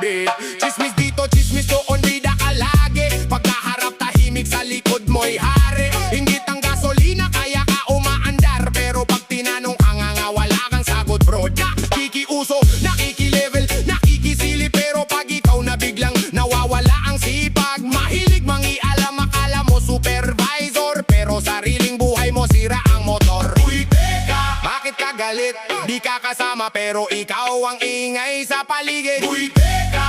habit. Chismis dito, chismis doon, bida ka lagi. Pagkaharap tahimik, sa likod mo'y hari. Inggit ang gasolina kaya ka umaandar, pero pag tinanong ka nga wala kang sagot bro. Nakikiuso, nakikilevel, nakikisili, pero pag ikaw na biglang nawawala ang sipag. Mahilig mangialam, akala mo supervisor, pero sariling buhay mo sira ang motor. Uy, teka, bakit ka galit? Di ka kasama pero ikaw ang ingay sa paligid. Uy, teka,